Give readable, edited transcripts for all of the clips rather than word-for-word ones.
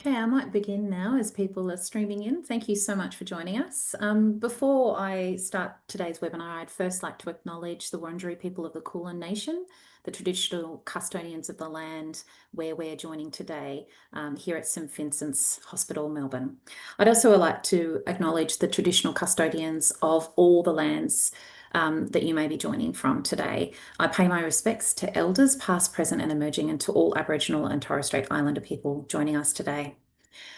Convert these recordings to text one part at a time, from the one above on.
Okay, I might begin now as people are streaming in. Thank you so much for joining us. Before I start today's webinar, I'd first like to acknowledge the Wurundjeri people of the Kulin Nation, the traditional custodians of the land where we're joining today here at St Vincent's Hospital, Melbourne. I'd also like to acknowledge the traditional custodians of all the lands that you may be joining from today. I pay my respects to elders, past, present and emerging, and to all Aboriginal and Torres Strait Islander people joining us today.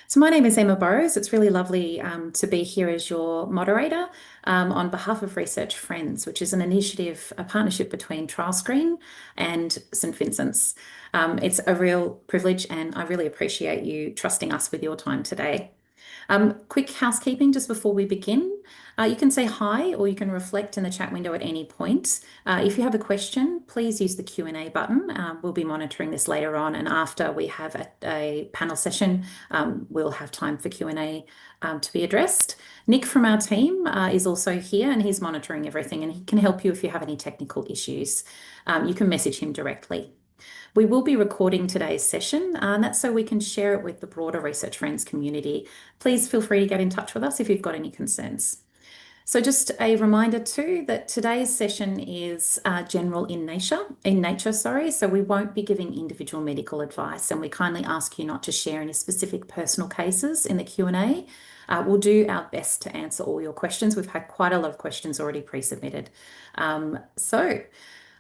So my name is Emma Burrows. It's really lovely to be here as your moderator on behalf of ResearchFriends, which is an initiative, a partnership between TrialScreen and St Vincent's. It's a real privilege and I really appreciate you trusting us with your time today. Quick housekeeping just before we begin. You can say hi or you can reflect in the chat window at any point. If you have a question, please use the Q&A button. We'll be monitoring this later on, and after we have a panel session, we'll have time for Q&A to be addressed. Nick from our team is also here and he's monitoring everything and he can help you if you have any technical issues. You can message him directly. We will be recording today's session, and that's so we can share it with the broader ResearchFriends community. Please feel free to get in touch with us if you've got any concerns. So just a reminder too that today's session is general in nature, so we won't be giving individual medical advice, and we kindly ask you not to share any specific personal cases in the Q&A. We'll do our best to answer all your questions. We've had quite a lot of questions already pre-submitted. So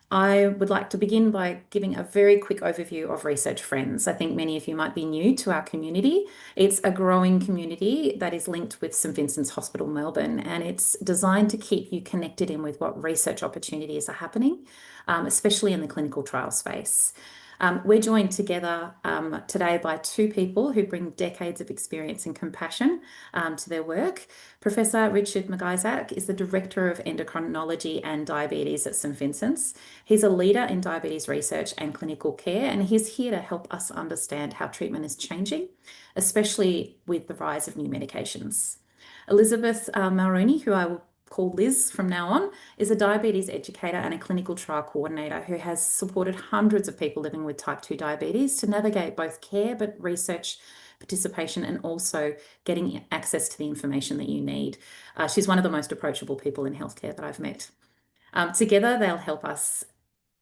I would like to begin by giving a very quick overview of ResearchFriends. I think many of you might be new to our community. It's a growing community that is linked with St Vincent's Hospital, Melbourne, and it's designed to keep you connected in with what research opportunities are happening, especially in the clinical trial space. We're joined together today by two people who bring decades of experience and compassion to their work. Professor Richard MacIsaac is the Director of Endocrinology and Diabetes at St Vincent's. He's a leader in diabetes research and clinical care, and he's here to help us understand how treatment is changing, especially with the rise of new medications. Elizabeth Mulrooney, who I will call Liz from now on, is a diabetes educator and a clinical trial coordinator who has supported hundreds of people living with type 2 diabetes to navigate both care, but research participation and also getting access to the information that you need. She's one of the most approachable people in healthcare that I've met. Together, they'll help us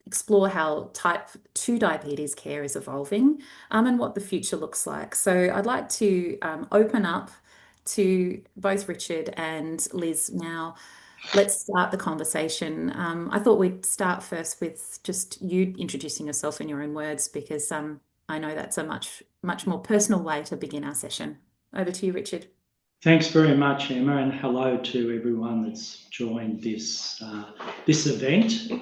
explore how type 2 diabetes care is evolving and what the future looks like. So I'd like to open up to both Richard and Liz now. Let's start the conversation. I thought we'd start first with just you introducing yourself in your own words, because I know that's a much more personal way to begin our session. Over to you, Richard. Thanks very much, Emma, and hello to everyone that's joined this event.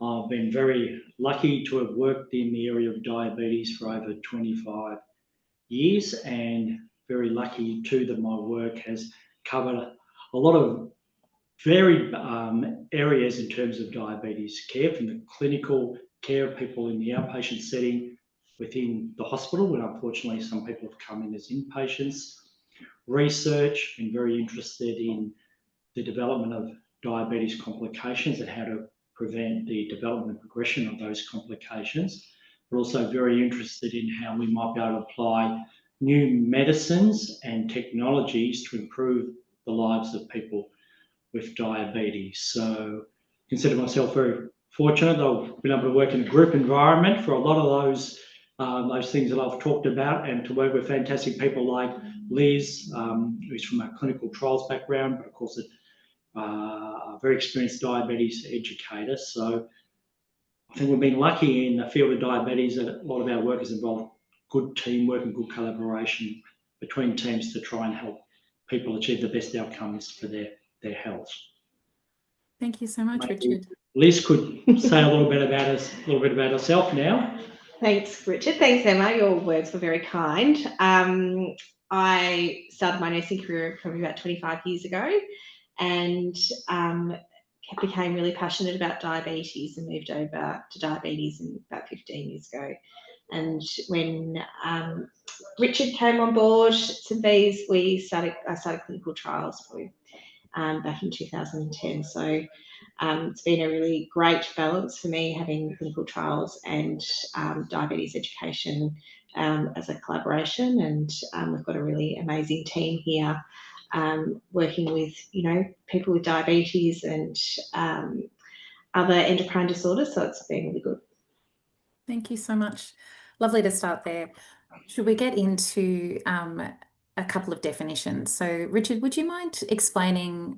I've been very lucky to have worked in the area of diabetes for over 25 years, and very lucky too that my work has covered a lot of varied areas in terms of diabetes care, from the clinical care of people in the outpatient setting within the hospital, when unfortunately some people have come in as inpatients. Research, been very interested in the development of diabetes complications and how to prevent the development and progression of those complications, but also very interested in how we might be able to apply new medicines and technologies to improve the lives of people with diabetes. So I consider myself very fortunate that I've been able to work in a group environment for a lot of those things that I've talked about, and to work with fantastic people like Liz, who's from a clinical trials background, but of course a very experienced diabetes educator. So I think we've been lucky in the field of diabetes that a lot of our work has involved good teamwork and good collaboration between teams to try and help people achieve the best outcomes for their health. Thank you so much, Richard. Liz could say a little bit about herself now. Thanks, Richard. Thanks, Emma. Your words were very kind. I started my nursing career probably about 25 years ago, and became really passionate about diabetes and moved over to diabetes about 15 years ago. And when Richard came on board St V's, I started clinical trials probably back in 2010. So it's been a really great balance for me having clinical trials and diabetes education as a collaboration. And we've got a really amazing team here working with, people with diabetes and other endocrine disorders. So it's been really good. Thank you so much. Lovely to start there. Should we get into a couple of definitions? So Richard, would you mind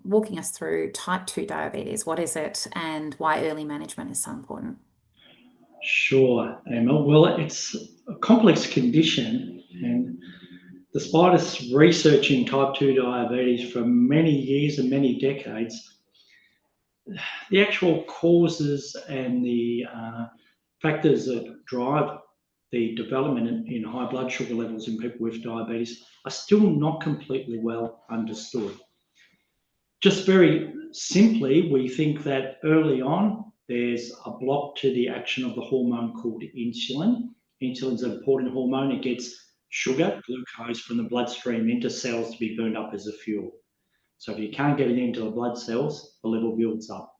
walking us through type 2 diabetes? What is it and why early management is so important? Sure, Emma. Well, it's a complex condition, and despite us researching type 2 diabetes for many years and many decades, the actual causes and the factors that drive the development in high blood sugar levels in people with diabetes are still not completely well understood. Just very simply, we think that early on, there's a block to the action of the hormone called insulin. Insulin is an important hormone. It gets sugar, glucose from the bloodstream into cells to be burned up as a fuel. So if you can't get it into the blood cells, the level builds up.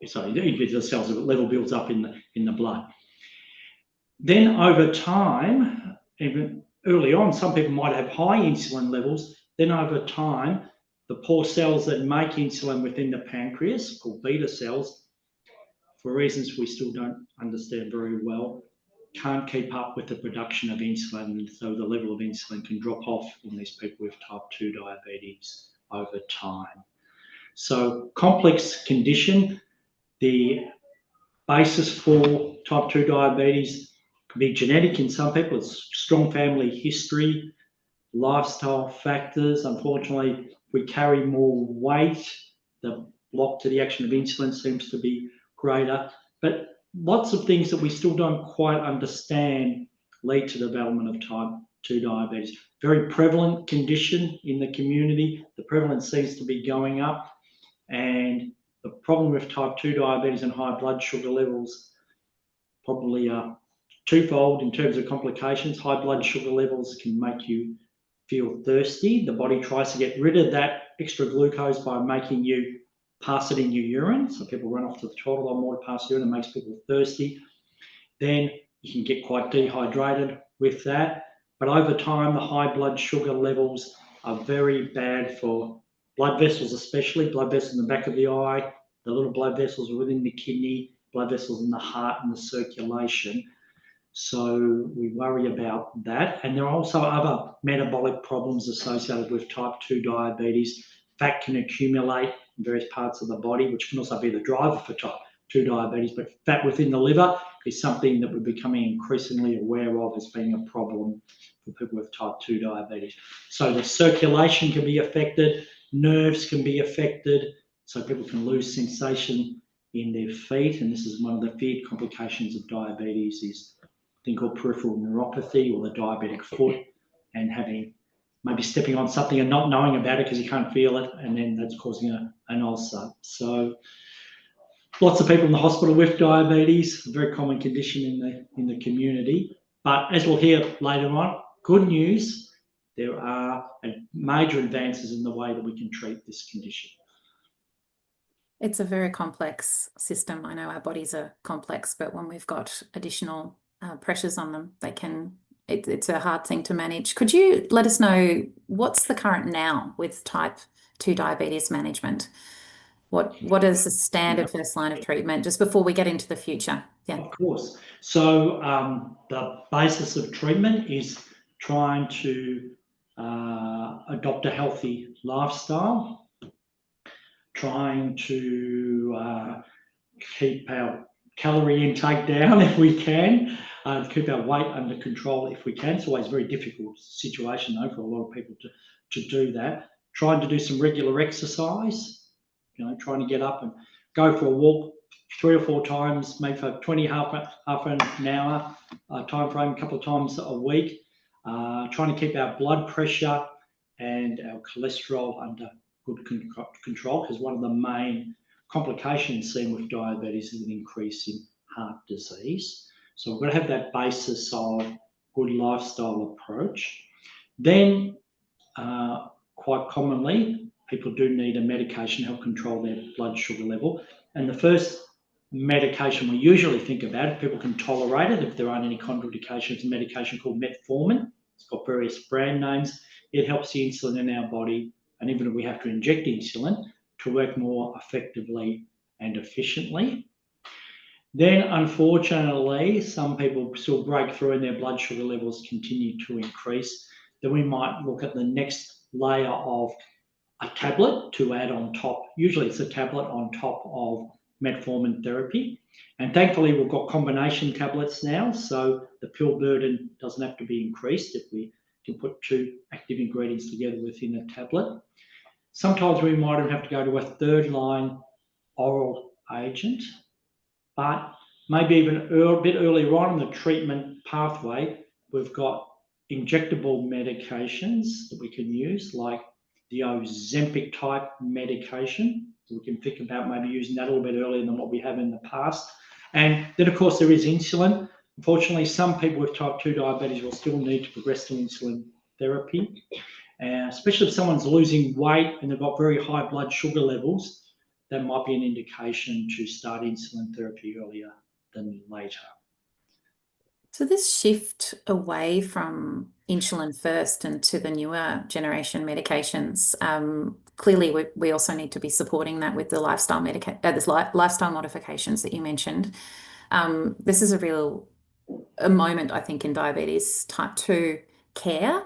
The cells, the level builds up in the blood. Then over time, even early on, some people might have high insulin levels. Then over time, the poor cells that make insulin within the pancreas, called beta cells, for reasons we still don't understand very well, can't keep up with the production of insulin, and so the level of insulin can drop off in these people with type 2 diabetes over time. So complex condition. The basis for type 2 diabetes can be genetic in some people. It's strong family history, lifestyle factors. Unfortunately, if we carry more weight, the block to the action of insulin seems to be greater. But lots of things that we still don't quite understand lead to the development of type 2 diabetes. Very prevalent condition in the community. The prevalence seems to be going up. And the problem with type 2 diabetes and high blood sugar levels probably are twofold in terms of complications. High blood sugar levels can make you feel thirsty. The body tries to get rid of that extra glucose by making you pass it in your urine. So people run off to the toilet a lot more to pass urine. It makes people thirsty. Then you can get quite dehydrated with that. But over time, the high blood sugar levels are very bad for blood vessels, especially blood vessels in the back of the eye, the little blood vessels within the kidney, blood vessels in the heart and the circulation. So we worry about that. And there are also other metabolic problems associated with type 2 diabetes. Fat can accumulate in various parts of the body, which can also be the driver for type 2 diabetes. But fat within the liver is something that we're becoming increasingly aware of as being a problem for people with type 2 diabetes. So the circulation can be affected, nerves can be affected, so people can lose sensation in their feet. And this is one of the feared complications of diabetes, is a thing called peripheral neuropathy, or the diabetic foot, and maybe stepping on something and not knowing about it because you can't feel it, and then that's causing an ulcer. So lots of people in the hospital with diabetes, a very common condition in the community. But as we'll hear later on, good news, there are major advances in the way that we can treat this condition. It's a very complex system. I know our bodies are complex, but when we've got additional pressures on them, it's a hard thing to manage. Could you let us know what's the current now with type 2 diabetes management? What is the standard first line of treatment, just before we get into the future? Yeah. Of course. So the basis of treatment is trying to adopt a healthy lifestyle, trying to keep our calorie intake down if we can, keep our weight under control if we can. It's always a very difficult situation, though, for a lot of people to do that. Trying to do some regular exercise, trying to get up and go for a walk 3 or 4 times, maybe for 20, half an hour time frame, a couple of times a week. Trying to keep our blood pressure and our cholesterol under good control, because one of the main complications seen with diabetes is an increase in heart disease. So we've got to have that basis of good lifestyle approach. Then, quite commonly, people do need a medication to help control their blood sugar level. And the first medication we usually think about, if people can tolerate it, if there aren't any contraindications, a medication called metformin. It's got various brand names. It helps the insulin in our body, and even if we have to inject insulin, to work more effectively and efficiently. Then, unfortunately, some people still break through and their blood sugar levels continue to increase. Then we might look at the next layer of a tablet to add on top. Usually it's a tablet on top of metformin therapy. And thankfully, we've got combination tablets now, so the pill burden doesn't have to be increased if we can put two active ingredients together within a tablet. Sometimes we might have to go to a third line oral agent, but maybe even a bit earlier on in the treatment pathway, we've got injectable medications that we can use, like the Ozempic type medication. We can think about maybe using that a little bit earlier than what we have in the past. And then, of course, there is insulin. Unfortunately, some people with type 2 diabetes will still need to progress to insulin therapy, especially if someone's losing weight and they've got very high blood sugar levels. That might be an indication to start insulin therapy earlier than later. So this shift away from insulin first and to the newer generation medications, clearly we also need to be supporting that with the lifestyle lifestyle modifications that you mentioned. This is a moment, I think, in diabetes type 2 care.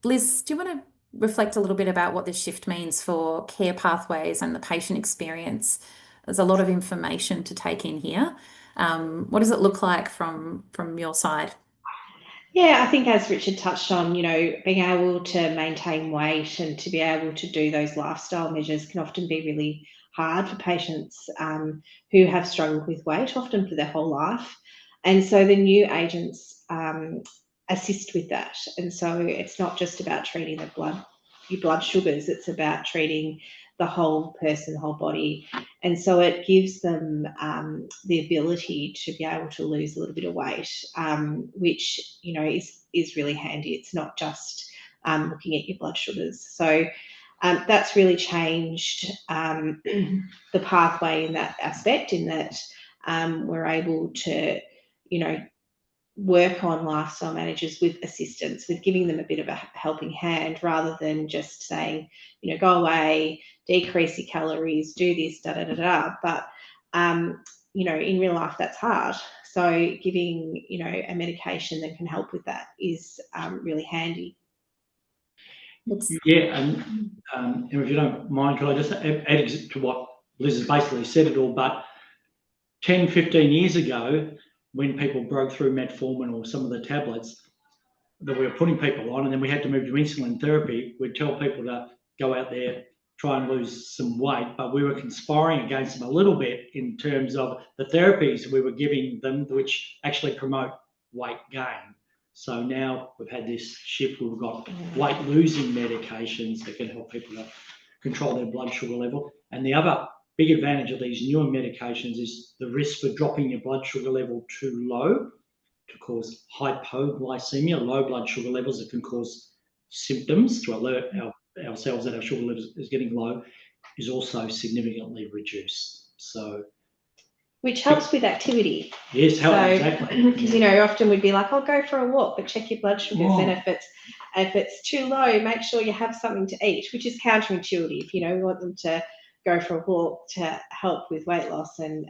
Liz, do you want to reflect a little bit about what this shift means for care pathways and the patient experience? There's a lot of information to take in here. What does it look like from your side? Yeah, I think as Richard touched on, being able to maintain weight and to be able to do those lifestyle measures can often be really hard for patients who have struggled with weight, often for their whole life. And so the new agents assist with that. And so it's not just about treating your blood sugars, it's about treating the whole person, the whole body. And so it gives them the ability to be able to lose a little bit of weight, which, is really handy. It's not just looking at your blood sugars. So that's really changed the pathway in that aspect, in that we're able to, work on lifestyle managers with assistance, with giving them a bit of a helping hand, rather than just saying, go away, decrease your calories, do this, da da da da. But in real life, that's hard. So giving a medication that can help with that is really handy. Yeah, and if you don't mind, could I just add to what Liz has basically said it all, but 10, 15 years ago, when people broke through metformin or some of the tablets that we were putting people on, and then we had to move to insulin therapy, we'd tell people to go out there, try and lose some weight, but we were conspiring against them a little bit in terms of the therapies we were giving them, which actually promote weight gain. So now we've had this shift where we've got weight-losing medications that can help people to control their blood sugar level. And the other big advantage of these newer medications is the risk for dropping your blood sugar level too low to cause hypoglycemia, low blood sugar levels that can cause symptoms to alert ourselves that our sugar level is getting low, is also significantly reduced. So, which helps with activity. Yes, exactly. Because often we'd be like, "I'll go for a walk," but check your blood sugars. And if it's too low, make sure you have something to eat, which is counterintuitive. We want them to go for a walk to help with weight loss, and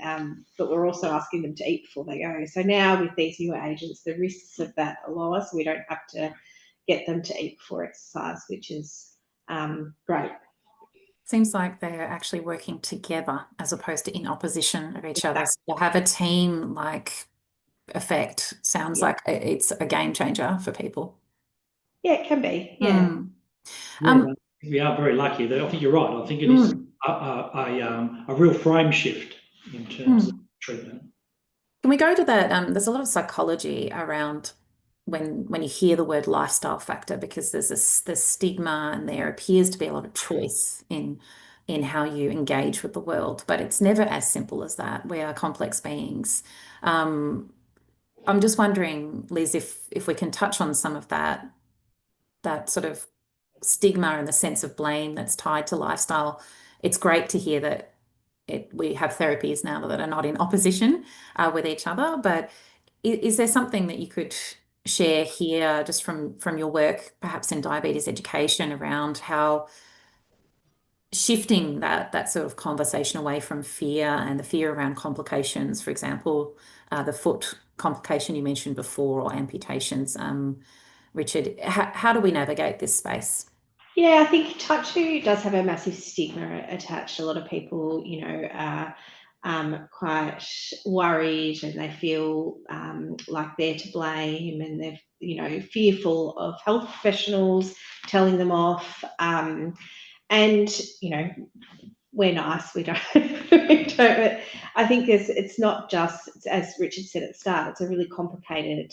but we're also asking them to eat before they go. So now with these newer agents, the risks of that are lower, so we don't have to get them to eat before exercise, which is great. Seems like they're actually working together as opposed to in opposition of each other. So to have a team-like effect sounds like it's a game changer for people. Yeah, it can be. Yeah. We are very lucky. I think you're right. I think it is a real frame shift in terms of treatment. Can we go to that? There's a lot of psychology around when you hear the word lifestyle factor, because there's this stigma, and there appears to be a lot of choice in how you engage with the world, but it's never as simple as that. We are complex beings. I'm just wondering, Liz, if we can touch on some of that sort of stigma and the sense of blame that's tied to lifestyle, it's great to hear that we have therapies now that are not in opposition with each other. But is there something that you could share here just from your work, perhaps in diabetes education, around how shifting that sort of conversation away from fear and the fear around complications, for example, the foot complication you mentioned before, or amputations, Richard, how do we navigate this space? Yeah, I think type 2 does have a massive stigma attached. A lot of people, are quite worried, and they feel like they're to blame, and they're, fearful of health professionals telling them off. And, we're nice, we don't, but I think it's not just, as Richard said at the start, it's a really complicated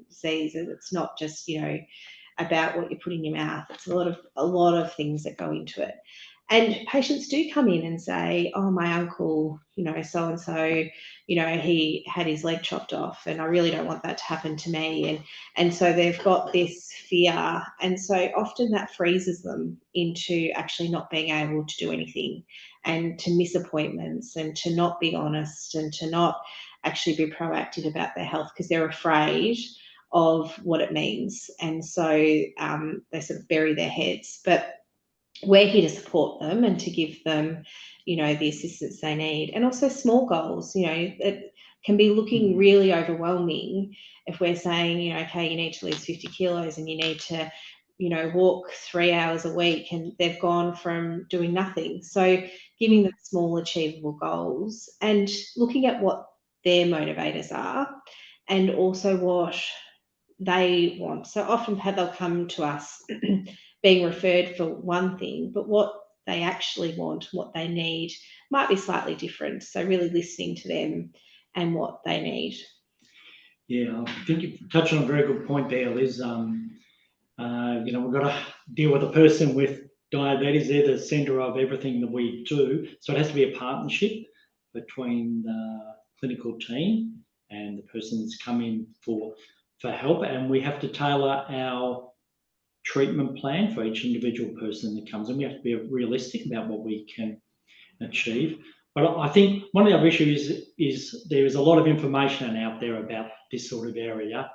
disease, and it's not just, about what you put in your mouth. It's a lot of things that go into it. And patients do come in and say, oh, my uncle, so-and-so, he had his leg chopped off, and I really don't want that to happen to me. And so they've got this fear. And so often that freezes them into actually not being able to do anything, and to miss appointments, and to not be honest, and to not actually be proactive about their health, because they're afraid of what it means. And so they sort of bury their heads. But we're here to support them and to give them, the assistance they need. And also small goals, it can be looking really overwhelming if we're saying, okay, you need to lose 50 kilos and you need to, walk 3 hours a week, and they've gone from doing nothing. So giving them small achievable goals, and looking at what their motivators are, and also what they want. So often they'll come to us being referred for one thing, but what they actually want, what they need, might be slightly different. So really listening to them and what they need. Yeah, I think you touched on a very good point there, Liz. We've got to deal with a person with diabetes. They're the centre of everything that we do. So it has to be a partnership between the clinical team and the person that's come in for help. And we have to tailor our treatment plan for each individual person that comes in. We have to be realistic about what we can achieve. But I think one of the other issues is there is a lot of information out there about this sort of area.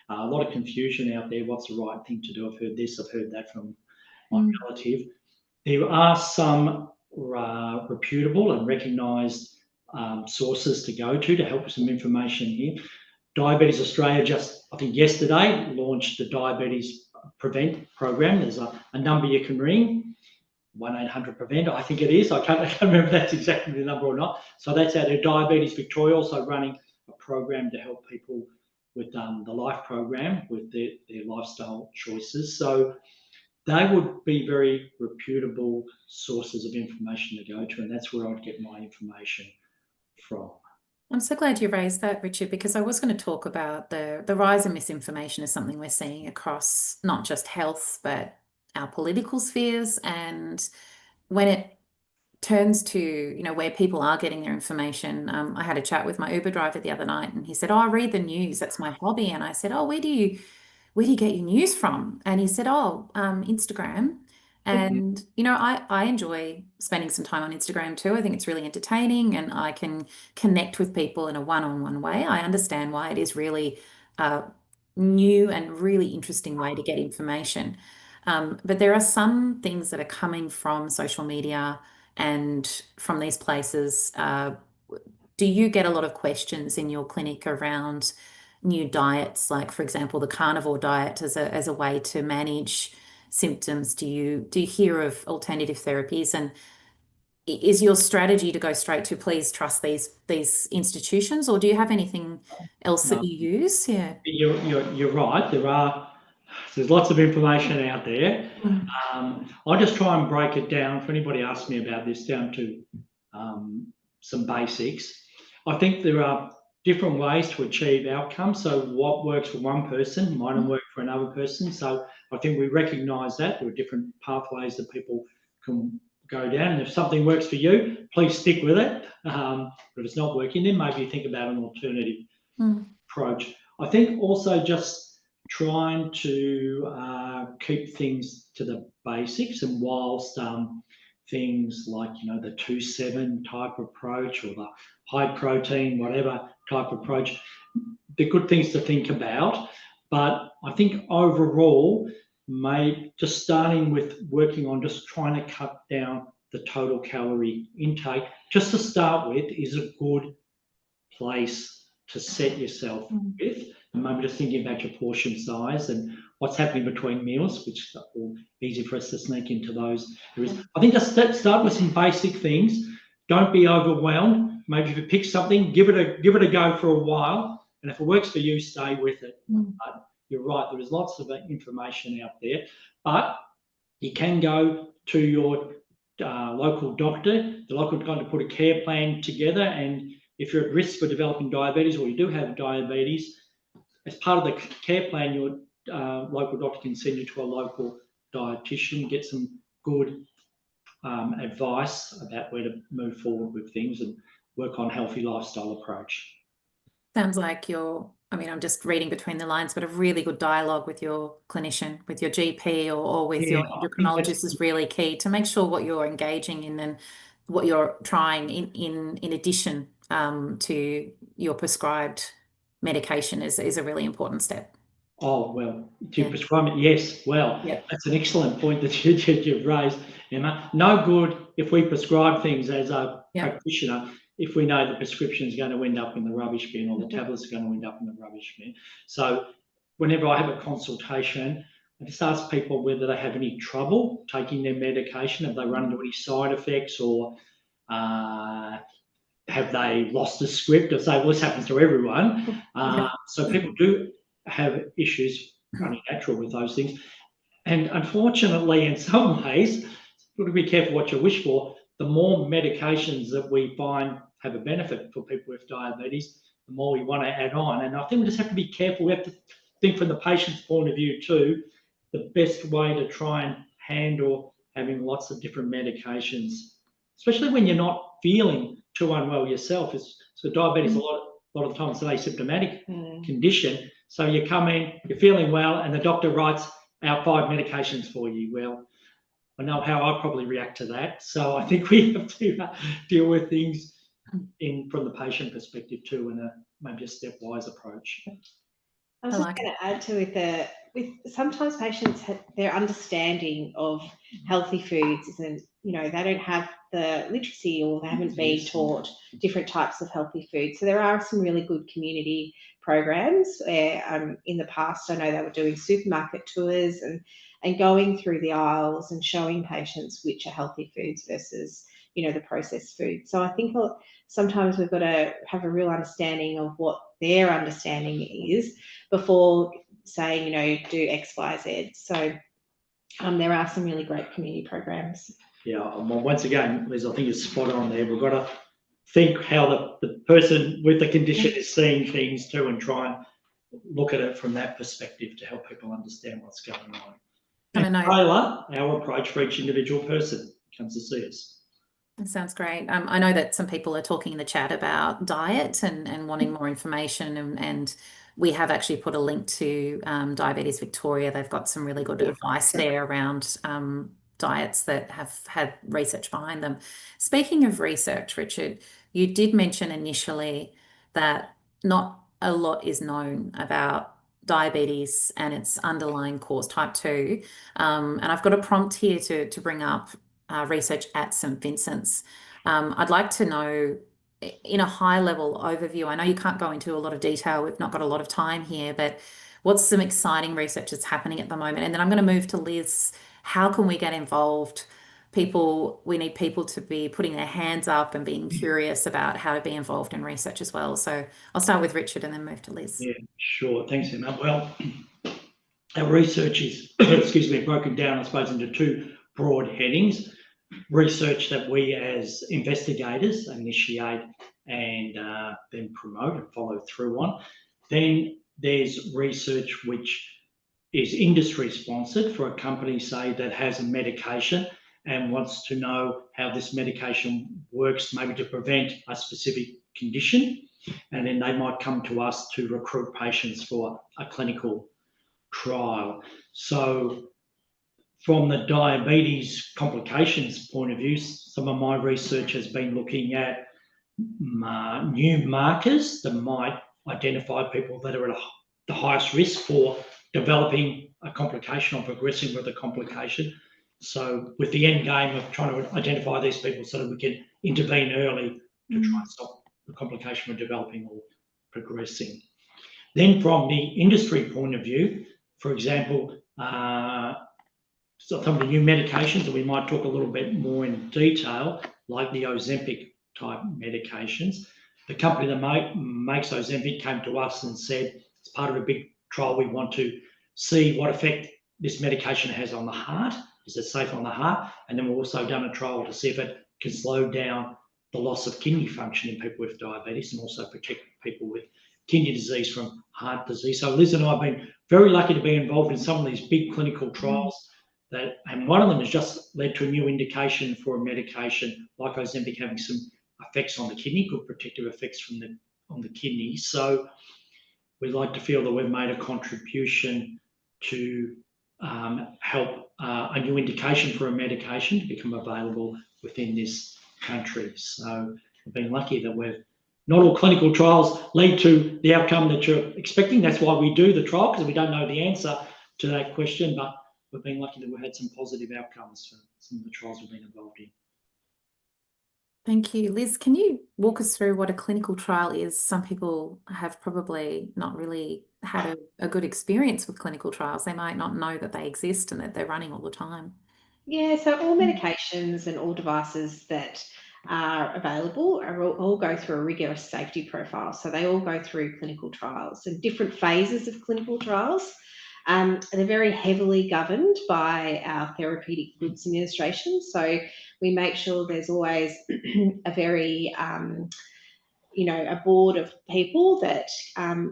A lot of confusion out there. What's the right thing to do? I've heard this, I've heard that from my relative. There are some reputable and recognised sources to go to help with some information here. Diabetes Australia just, I think yesterday, launched the Diabetes Prevent program. There's a number you can ring, 1-800-PREVENT, I think it is. I can't remember if that's exactly the number or not. So that's out there. Diabetes Victoria also running a program to help people with the Life program with their lifestyle choices. So they would be very reputable sources of information to go to, and that's where I'd get my information from. I'm so glad you raised that, Richard, because I was going to talk about the rise in misinformation is something we're seeing across not just health, but our political spheres. And when it turns to, where people are getting their information, I had a chat with my Uber driver the other night, and he said, oh, I read the news, that's my hobby. And I said, oh, where do you get your news from? And he said, oh, Instagram. And, I enjoy spending some time on Instagram too. I think it's really entertaining, and I can connect with people in a one-on-one way. I understand why it is really a new and really interesting way to get information. But there are some things that are coming from social media and from these places. Do you get a lot of questions in your clinic around new diets, like, for example, the carnivore diet as a way to manage symptoms? Do you hear of alternative therapies? And is your strategy to go straight to please trust these institutions, or do you have anything else that you use? Yeah, you're right. There's lots of information out there. I'll just try and break it down. If anybody asks me about this, down to some basics. I think there are different ways to achieve outcomes. So what works for one person might not work for another person. So I think we recognise that there are different pathways that people can go down. And if something works for you, please stick with it. But if it's not working, then maybe think about an alternative approach. I think also just trying to keep things to the basics, and whilst things like, you know, the 2-7 type approach or the high protein, whatever type approach, they're good things to think about. But I think overall, just starting with working on just trying to cut down the total calorie intake, just to start with, is a good place to set yourself with. And maybe just thinking about your portion size and what's happening between meals, which are all easy for us to sneak into those areas. I think just start with some basic things. Don't be overwhelmed. Maybe if you pick something, give it a go for a while, and if it works for you, stay with it. But you're right, there is lots of information out there, but you can go to your local doctor. The local doctor put a care plan together, and if you're at risk for developing diabetes, or you do have diabetes, as part of the care plan, your local doctor can send you to a local dietitian, get some good advice about where to move forward with things and work on healthy lifestyle approach. Sounds like I'm just reading between the lines, but a really good dialogue with your clinician, with your GP or with your endocrinologist is really key to make sure what you're engaging in and what you're trying in addition to your prescribed medication is a really important step. Oh, well, to prescribe it, yes. Well, that's an excellent point that you've raised, Emma. No good if we prescribe things as a practitioner if we know the prescription is going to end up in the rubbish bin or the tablets are going to end up in the rubbish bin. So whenever I have a consultation, I just ask people whether they have any trouble taking their medication, have they run into any side effects, or have they lost a script? I say, well, this happens to everyone. So people do have issues running natural with those things. And unfortunately, in some ways, you've got to be careful what you wish for. The more medications that we find have a benefit for people with diabetes, the more we want to add on. And I think we just have to be careful. We have to think from the patient's point of view too, the best way to try and handle having lots of different medications, especially when you're not feeling too unwell yourself. So diabetes, a lot of the time, it's an asymptomatic condition. So you come in, you're feeling well, and the doctor writes out 5 medications for you. Well, I know how I probably react to that. So I think we have to deal with things from the patient perspective too, in maybe a stepwise approach. I was just going to add to it with sometimes patients, their understanding of healthy foods isn't, they don't have the literacy, or they haven't been taught different types of healthy foods. So there are some really good community programs where in the past, I know they were doing supermarket tours and going through the aisles and showing patients which are healthy foods versus, the processed food. So I think sometimes we've got to have a real understanding of what their understanding is before saying, do X, Y, Z. So there are some really great community programs. Yeah, well, once again, Liz, I think it's spot on there. We've got to think how the person with the condition is seeing things too, and try and look at it from that perspective to help people understand what's going on. And tailor our approach for each individual person who comes to see us. That sounds great. I know that some people are talking in the chat about diet and wanting more information, and we have actually put a link to Diabetes Victoria. They've got some really good advice there around diets that have had research behind them. Speaking of research, Richard, you did mention initially that not a lot is known about diabetes and its underlying cause, type 2. And I've got a prompt here to bring up research at St. Vincent's. I'd like to know, in a high-level overview, I know you can't go into a lot of detail, we've not got a lot of time here, but what's some exciting research that's happening at the moment? And then I'm going to move to Liz. How can we get involved? We need people to be putting their hands up and being curious about how to be involved in research as well. So I'll start with Richard and then move to Liz. Yeah, sure. Thanks, Emma. Well, our research is, broken down, I suppose, into 2 broad headings. Research that we as investigators initiate and then promote and follow through on. Then there's research which is industry sponsored for a company, say, that has a medication and wants to know how this medication works, maybe to prevent a specific condition. And then they might come to us to recruit patients for a clinical trial. So from the diabetes complications point of view, some of my research has been looking at new markers that might identify people that are at the highest risk for developing a complication or progressing with a complication. So with the end game of trying to identify these people so that we can intervene early to try and stop the complication from developing or progressing. Then from the industry point of view, for example, so some of the new medications that we might talk a little bit more in detail, like the Ozempic type medications. The company that makes Ozempic came to us and said, as part of a big trial, we want to see what effect this medication has on the heart. Is it safe on the heart? And then we've also done a trial to see if it can slow down the loss of kidney function in people with diabetes and also protect people with kidney disease from heart disease. So Liz and I have been very lucky to be involved in some of these big clinical trials. And one of them has just led to a new indication for a medication like Ozempic having some effects on the kidney, good protective effects on the kidney. So we'd like to feel that we've made a contribution to help a new indication for a medication to become available within this country. So we've been lucky that not all clinical trials lead to the outcome that you're expecting. That's why we do the trial, because we don't know the answer to that question, but we've been lucky that we've had some positive outcomes for some of the trials we've been involved in. Thank you. Liz, can you walk us through what a clinical trial is? Some people have probably not really had a good experience with clinical trials. They might not know that they exist and that they're running all the time. Yeah, so all medications and all devices that are available all go through a rigorous safety profile. So they all go through clinical trials and different phases of clinical trials. They're very heavily governed by our Therapeutic Goods Administration. So we make sure there's always a very, a board of people that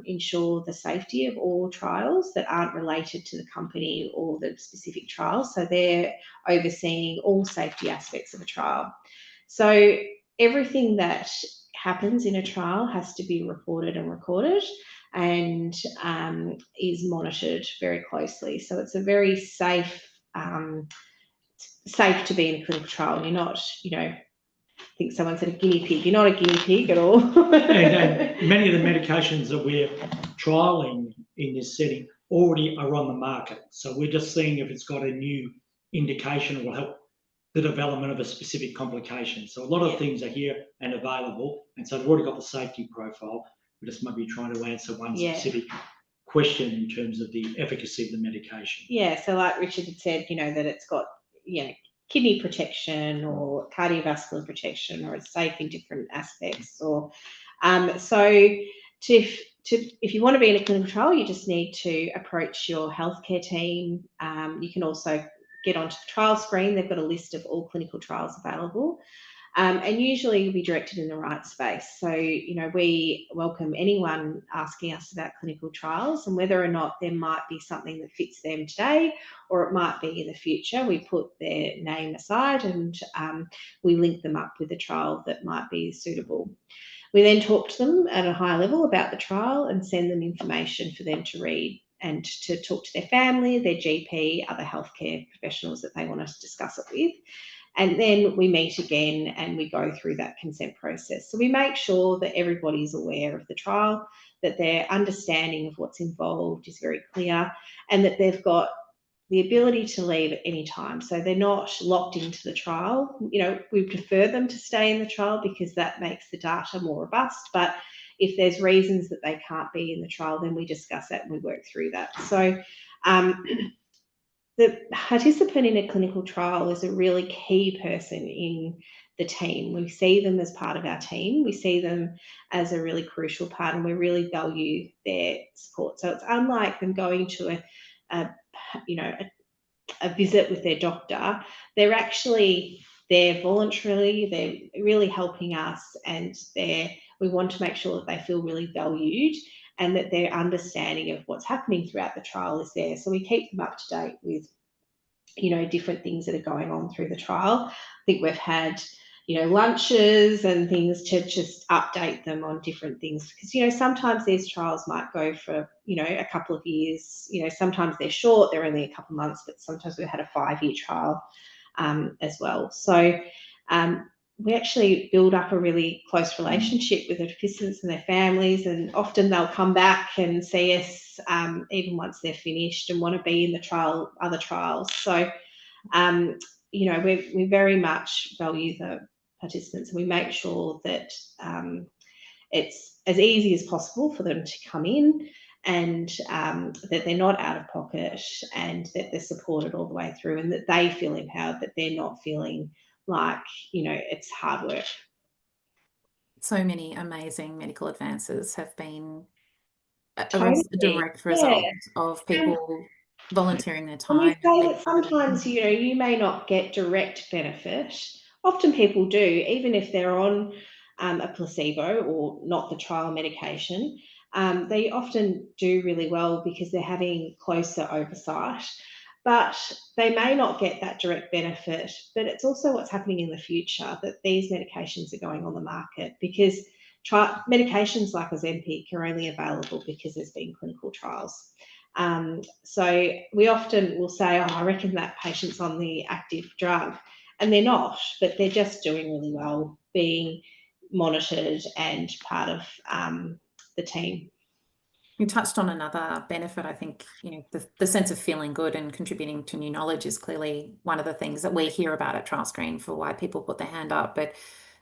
ensure the safety of all trials that aren't related to the company or the specific trial. So they're overseeing all safety aspects of a trial. So everything that happens in a trial has to be reported and recorded and is monitored very closely. So it's a very safe to be in a clinical trial. You're not, I think someone said a guinea pig. You're not a guinea pig at all. and many of the medications that we're trialling in this setting already are on the market. So we're just seeing if it's got a new indication that will help the development of a specific complication. So a lot of things are here and available, and so they've already got the safety profile. We just might be trying to answer one specific question in terms of the efficacy of the medication. Yeah, so like Richard had said, that it's got, kidney protection or cardiovascular protection, or it's safe in different aspects. Or so if you want to be in a clinical trial, you just need to approach your healthcare team. You can also get onto the trial screen. They've got a list of all clinical trials available. And usually you'll be directed in the right space. So, we welcome anyone asking us about clinical trials, and whether or not there might be something that fits them today, or it might be in the future. We put their name aside and we link them up with a trial that might be suitable. We then talk to them at a high level about the trial and send them information for them to read and to talk to their family, their GP, other healthcare professionals that they want us to discuss it with. And then we meet again and we go through that consent process. So we make sure that everybody's aware of the trial, that their understanding of what's involved is very clear, and that they've got the ability to leave at any time. So they're not locked into the trial. We prefer them to stay in the trial because that makes the data more robust. But if there's reasons that they can't be in the trial, then we discuss that and we work through that. So the participant in a clinical trial is a really key person in the team. We see them as part of our team. We see them as a really crucial part, and we really value their support. So it's unlike them going to a visit with their doctor. They're actually there voluntarily. They're really helping us, and we want to make sure that they feel really valued and that their understanding of what's happening throughout the trial is there. So we keep them up to date with, different things that are going on through the trial. I think we've had, lunches and things to just update them on different things. Because, sometimes these trials might go for, a couple of years. Sometimes they're short, they're only a couple of months, but sometimes we've had a 5-year trial as well. So we actually build up a really close relationship with the participants and their families, and often they'll come back and see us even once they're finished and want to be in the other trials. So, we very much value the participants, and we make sure that it's as easy as possible for them to come in, and that they're not out of pocket, and that they're supported all the way through, and that they feel empowered, that they're not feeling like, it's hard work. So many amazing medical advances have been a Totally. direct result of people volunteering their And we time. say that sometimes, you may not get direct benefit. Often people do, even if they're on a placebo or not the trial medication. They often do really well because they're having closer oversight. But they may not get that direct benefit. But it's also what's happening in the future, that these medications are going on the market, because medications like Ozempic are only available because there's been clinical trials. So we often will say, I reckon that patient's on the active drug, and they're not, but they're just doing really well, being monitored and part of the team. You touched on another benefit. I think, the sense of feeling good and contributing to new knowledge is clearly one of the things that we hear about at Trial Screen for why people put their hand up. But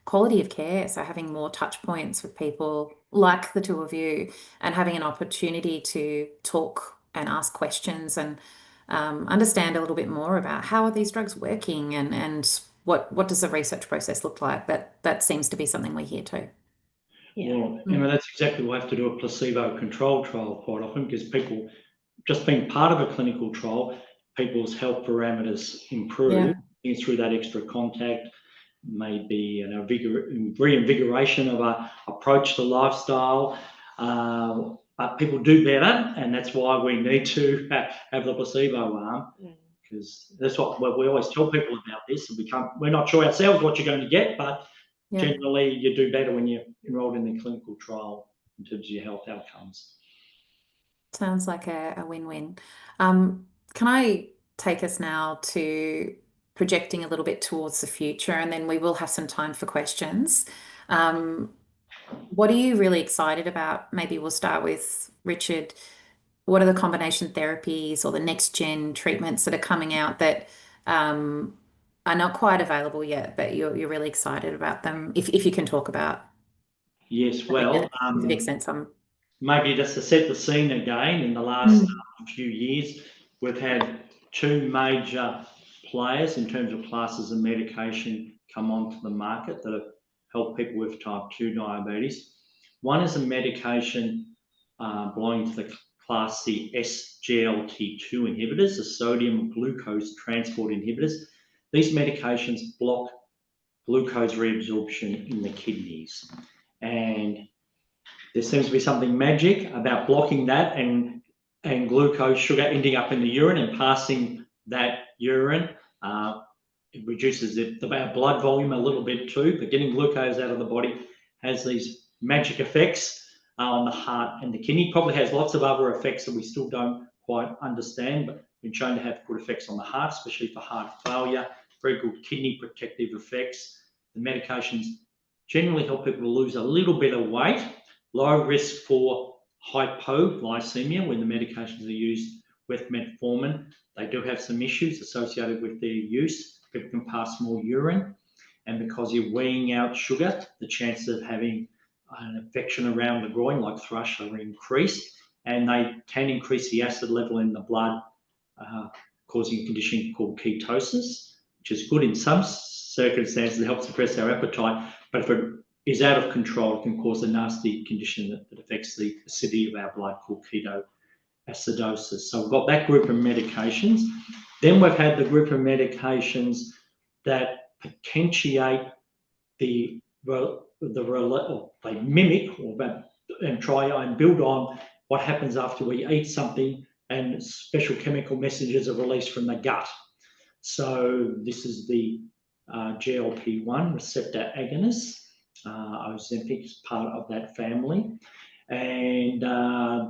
quality of care, so having more touch points with people like the two of you, and having an opportunity to talk and ask questions and understand a little bit more about how are these drugs working, and what does the research process look like. That seems to be something we hear too. Yeah. Well, that's exactly why we have to do a placebo-controlled trial quite often, because people, just being part of a clinical trial, people's health parameters improve through that extra contact, maybe reinvigoration of a approach to lifestyle. But people do better, and that's why we need to have the placebo arm, because that's what we always tell people about this. We're not sure ourselves what you're going to get, but generally you do better when you're enrolled in the clinical trial in terms of your health outcomes. Sounds like a win-win. Can I take us now to projecting a little bit towards the future, and then we will have some time for questions. What are you really excited about? Maybe we'll start with Richard. What are the combination therapies or the next gen treatments that are coming out that are not quite available yet, but you're really excited about them? If you can talk about. Yes, well, the big sense. Maybe just to set the scene again, in the last few years, we've had 2 major players in terms of classes of medication come onto the market that have helped people with type 2 diabetes. One is a medication belonging to the class C SGLT2 inhibitors, the sodium glucose transport inhibitors. These medications block glucose reabsorption in the kidneys, and there seems to be something magic about blocking that and glucose sugar ending up in the urine and passing that urine. It reduces the blood volume a little bit too, but getting glucose out of the body has these magic effects on the heart and the kidney. Probably has lots of other effects that we still don't quite understand, but been shown to have good effects on the heart, especially for heart failure, very good kidney protective effects. The medications generally help people to lose a little bit of weight, low risk for hypoglycemia when the medications are used with metformin. They do have some issues associated with their use. People can pass more urine, and because you're weaning out sugar, the chances of having an infection around the groin like thrush are increased, and they can increase the acid level in the blood, causing a condition called ketosis, which is good in some circumstances. It helps suppress our appetite, but if it is out of control, it can cause a nasty condition that affects the acidity of our blood called ketoacidosis. So we've got that group of medications. Then we've had the group of medications that potentiate they mimic and try and build on what happens after we eat something, and special chemical messages are released from the gut. So this is the GLP-1 receptor agonists. Ozempic is part of that family, and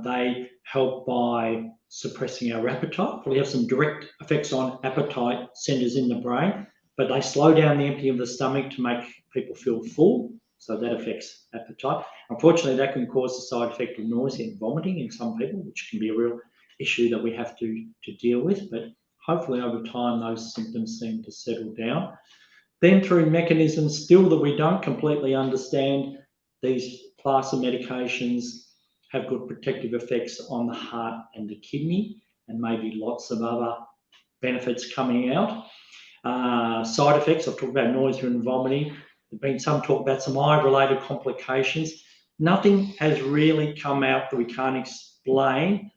they help by suppressing our appetite. Probably have some direct effects on appetite centers in the brain, but they slow down the emptying of the stomach to make people feel full, so that affects appetite. Unfortunately, that can cause the side effect of nausea and vomiting in some people, which can be a real issue that we have to deal with, but hopefully over time those symptoms seem to settle down. Then through mechanisms still that we don't completely understand, these class of medications have good protective effects on the heart and the kidney, and maybe lots of other benefits coming out. Side effects, I've talked about nausea and vomiting. There's been some talk about some eye-related complications. Nothing has really come out that we can't explain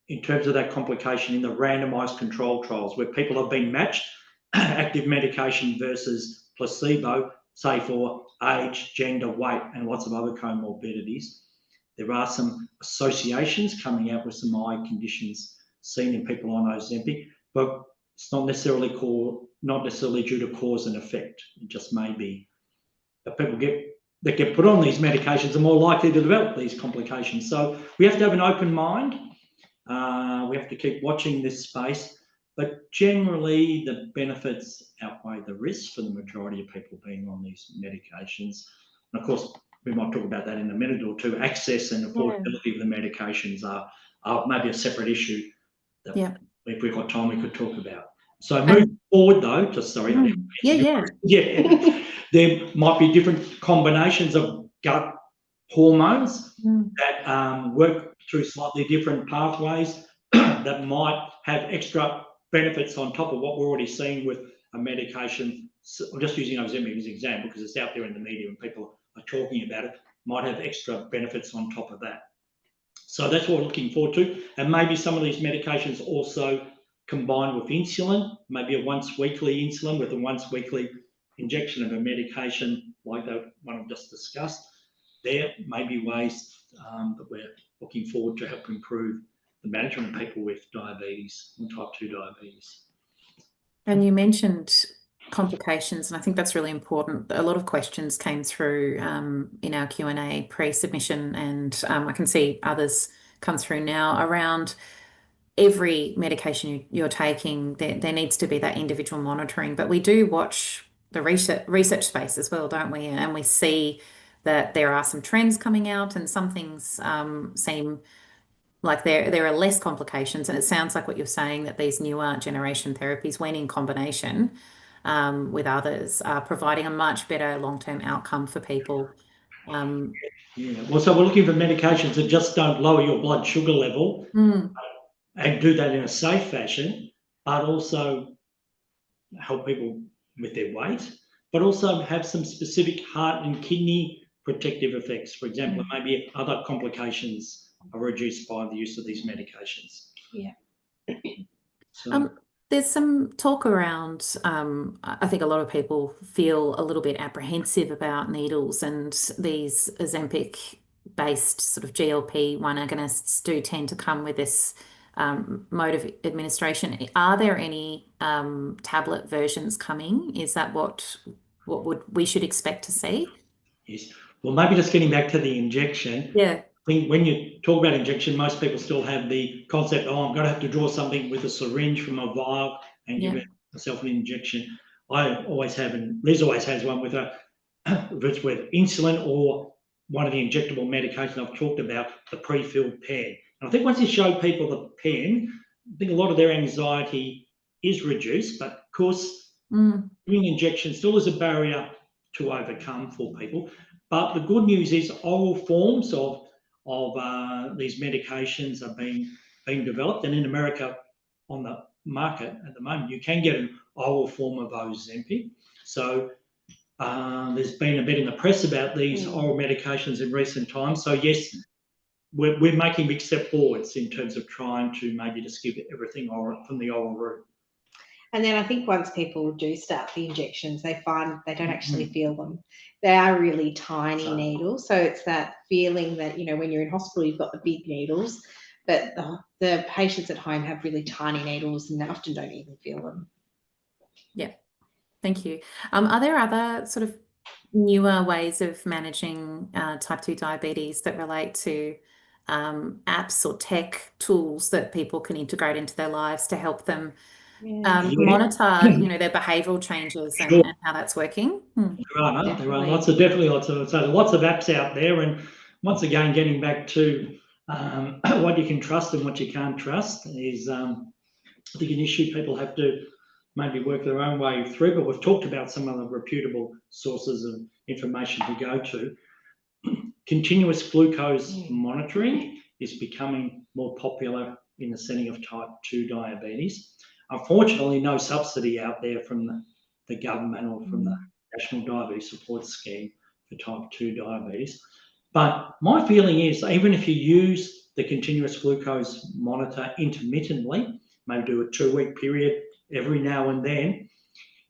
in terms of that complication in the randomised control trials, where people have been matched active medication versus placebo, say for age, gender, weight, and lots of other comorbidities. There are some associations coming out with some eye conditions seen in people on Ozempic, but it's not necessarily due to cause and effect. It just may be that people that get put on these medications are more likely to develop these complications. So we have to have an open mind. We have to keep watching this space, but generally the benefits outweigh the risks for the majority of people being on these medications. And of course, we might talk about that in a minute or two. Access and affordability of the medications are maybe a separate issue that if we've got time we could talk about. So moving forward though, there might be different combinations of gut hormones that work through slightly different pathways that might have extra benefits on top of what we're already seeing with a medication. So I'm just using Ozempic as an example because it's out there in the media and people are talking about it, might have extra benefits on top of that. So that's what we're looking forward to. And maybe some of these medications also combined with insulin, maybe a once weekly insulin with a once weekly injection of a medication like that one I've just discussed. There may be ways that we're looking forward to help improve the management of people with diabetes and type 2 diabetes. And you mentioned complications, and I think that's really important. A lot of questions came through in our Q&A pre-submission, and I can see others come through now around every medication you're taking. There needs to be that individual monitoring, but we do watch the research space as well, don't we? And we see that there are some trends coming out, and some things seem like there are less complications. And it sounds like what you're saying, that these newer generation therapies, when in combination with others, are providing a much better long-term outcome for people. Well, so we're looking for medications that just don't lower your blood sugar level and do that in a safe fashion, but also help people with their weight, but also have some specific heart and kidney protective effects. For example, maybe other complications are reduced by the use of these medications. So, there's some talk around, I think a lot of people feel a little bit apprehensive about needles, and these Ozempic-based sort of GLP-1 agonists do tend to come with this mode of administration. Are there any tablet versions coming? Is that what we should expect to see? Yes. Well, maybe just getting back to the injection. Yeah. I think when you talk about injection, most people still have the concept, I'm going to have to draw something with a syringe from a vial and give myself an injection. I always have, and Liz always has one with with insulin or one of the injectable medications I've talked about, the pre-filled pen. And I think once you show people the pen, I think a lot of their anxiety is reduced, but of course, doing injection still is a barrier to overcome for people. But the good news is oral forms of these medications are being developed, and in America on the market at the moment you can get an oral form of Ozempic. So there's been a bit in the press about these oral medications in recent times. So yes, we're making big step forwards in terms of trying to maybe just give everything oral from the oral route. And then I think once people do start the injections, they find they don't actually feel them. They are really tiny needles. So it's that feeling that, when you're in hospital, you've got the big needles, but the patients at home have really tiny needles and they often don't even feel them. Yeah. Thank you. Are there other sort of newer ways of managing type 2 diabetes that relate to apps or tech tools that people can integrate into their lives to help them Yeah. monitor, their behavioural changes Sure. and how that's working? There are Definitely. lots of apps out there, and once again, getting back to what you can trust and what you can't trust is, I think, an issue people have to maybe work their own way through. But we've talked about some of the reputable sources of information to go to. Continuous glucose monitoring is becoming more popular in the setting of type 2 diabetes. Unfortunately, no subsidy out there from the government or from the National Diabetes Support Scheme for type 2 diabetes. But my feeling is, even if you use the continuous glucose monitor intermittently, maybe do a 2-week period every now and then,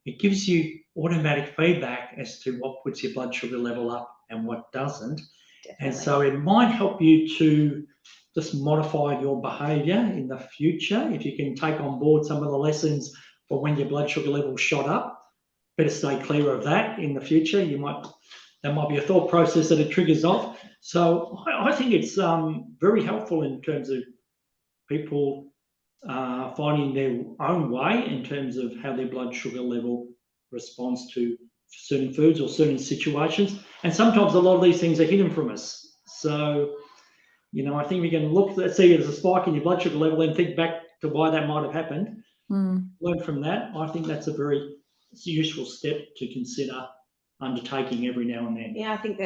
it gives you automatic feedback as to what puts your blood sugar level up and what doesn't. Definitely. And so it might help you to just modify your behaviour in the future. If you can take on board some of the lessons for when your blood sugar level shot up, better stay clear of that in the future. That might be a thought process that it triggers off. So I think it's very helpful in terms of people finding their own way in terms of how their blood sugar level responds to certain foods or certain situations. And sometimes a lot of these things are hidden from us. So, I think we can see it as a spike in your blood sugar level and think back to why that might have happened. Learn from that. I think that's a very useful step to consider undertaking every now and then. Yeah, I think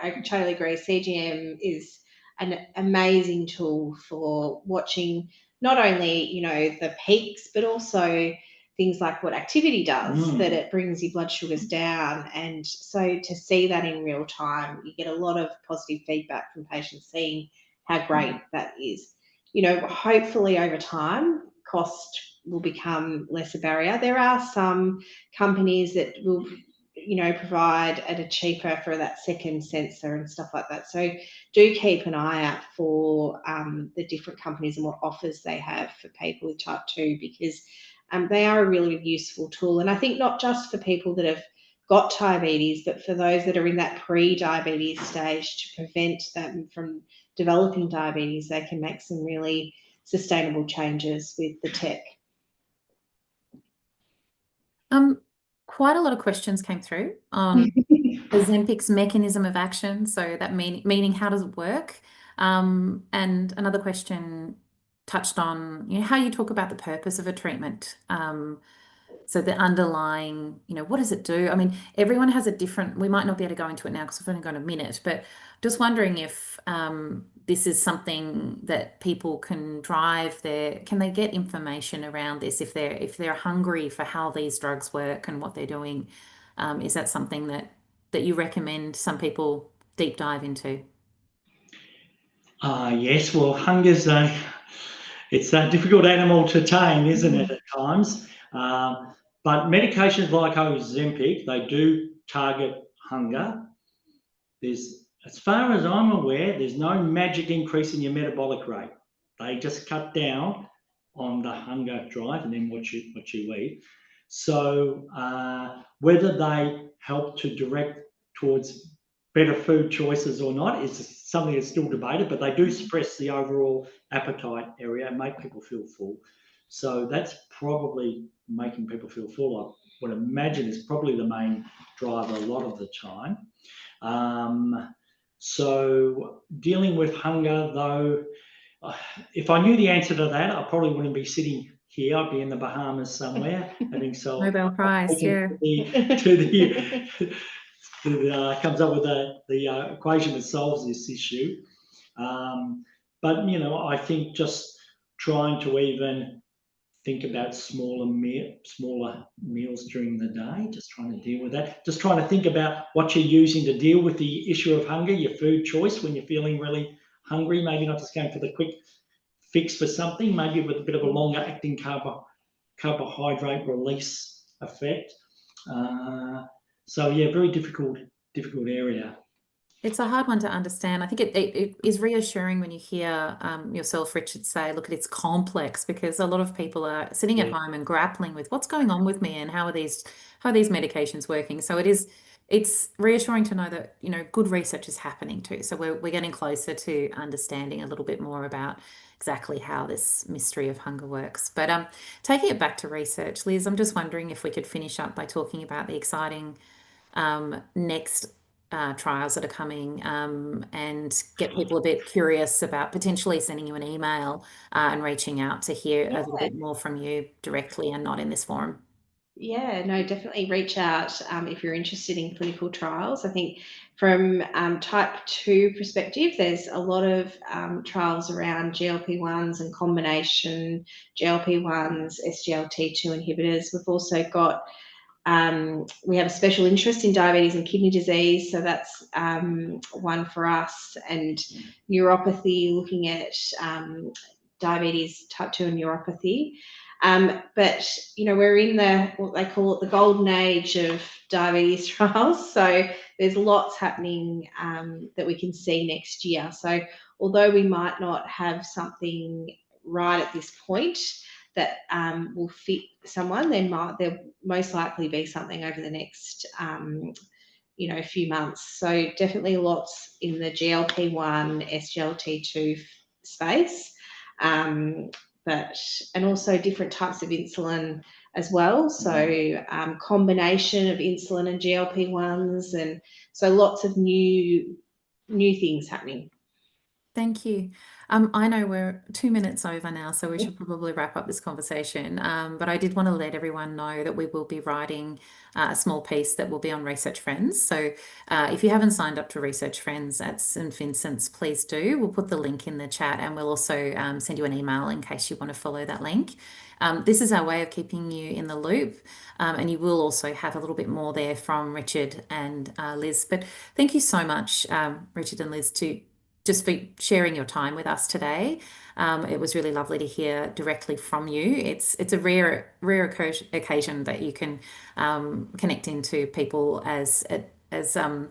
I totally agree. CGM is an amazing tool for watching not only, the peaks, but also things like what activity does, that it brings your blood sugars down. And so to see that in real time, you get a lot of positive feedback from patients seeing how great that is. Hopefully over time, cost will become less a barrier. There are some companies that will provide at a cheaper for that second sensor and stuff like that. So do keep an eye out for the different companies and what offers they have for people with type 2, because they are a really useful tool. And I think not just for people that have got diabetes, but for those that are in that pre-diabetes stage, to prevent them from developing diabetes, they can make some really sustainable changes with the tech. Quite a lot of questions came through on Ozempic's mechanism of action. So that meaning how does it work? And another question touched on, how you talk about the purpose of a treatment. So the underlying, what does it do? I mean, everyone has a different, we might not be able to go into it now because we've only got a minute, but just wondering if this is something that people can can they get information around this if they're hungry for how these drugs work and what they're doing? Is that something that you recommend some people deep dive into? Yes, well, hunger's it's a difficult animal to tame, isn't it, at times? But medications like Ozempic, they do target hunger. As far as I'm aware, there's no magic increase in your metabolic rate. They just cut down on the hunger drive and then what you eat. So whether they help to direct towards better food choices or not is something that's still debated, but they do suppress the overall appetite area and make people feel full. So that's probably making people feel full. I would imagine is probably the main driver a lot of the time. So dealing with hunger, though, if I knew the answer to that, I probably wouldn't be sitting here. I'd be in the Bahamas somewhere having Nobel Prize, yeah. Comes up with the equation that solves this issue. But I think just trying to even think about smaller meals during the day, just trying to deal with that. Just trying to think about what you're using to deal with the issue of hunger, your food choice when you're feeling really hungry, maybe not just going for the quick fix for something, maybe with a bit of a longer acting carbohydrate release effect. So yeah, very difficult area. It's a hard one to understand. I think it is reassuring when you hear yourself, Richard, say, look, it's complex, because a lot of people are sitting at home and grappling with what's going on with me and how are these medications working. So it's reassuring to know that, good research is happening too. So we're getting closer to understanding a little bit more about exactly how this mystery of hunger works. But taking it back to research, Liz, I'm just wondering if we could finish up by talking about the exciting next trials that are coming, and get people a bit curious about potentially sending you an email and reaching out to hear a little bit more from you directly and not in this forum. Yeah, no, definitely reach out if you're interested in clinical trials. I think from type 2 perspective, there's a lot of trials around GLP-1s and combination GLP-1s, SGLT2 inhibitors. We've also got we have a special interest in diabetes and kidney disease, so that's one for us, and neuropathy, looking at diabetes type 2 and neuropathy. But we're in what they call it the golden age of diabetes trials, so there's lots happening that we can see next year. So although we might not have something right at this point that will fit someone, there'll most likely be something over the next few months. So definitely lots in the GLP-1, SGLT2 space, and also different types of insulin as well. So combination of insulin and GLP-1s, and so lots of new things happening. Thank you. I know we're 2 minutes over now, so we should probably wrap up this conversation. But I did want to let everyone know that we will be writing a small piece that will be on ResearchFriends. So if you haven't signed up to ResearchFriends at St Vincent's, please do. We'll put the link in the chat, and we'll also send you an email in case you want to follow that link. This is our way of keeping you in the loop, and you will also have a little bit more there from Richard and Liz. But thank you so much, Richard and Liz, just for sharing your time with us today. It was really lovely to hear directly from you. It's a rare occasion that you can connect into people as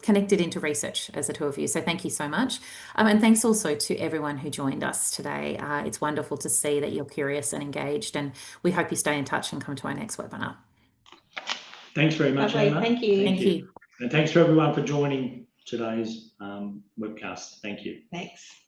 connected into research as the two of you. So thank you so much. And thanks also to everyone who joined us today. It's wonderful to see that you're curious and engaged, and we hope you stay in touch and come to our next webinar. Thanks very much, Emma. Thank you. Thank you. And thanks to everyone for joining today's webcast. Thank you. Thanks.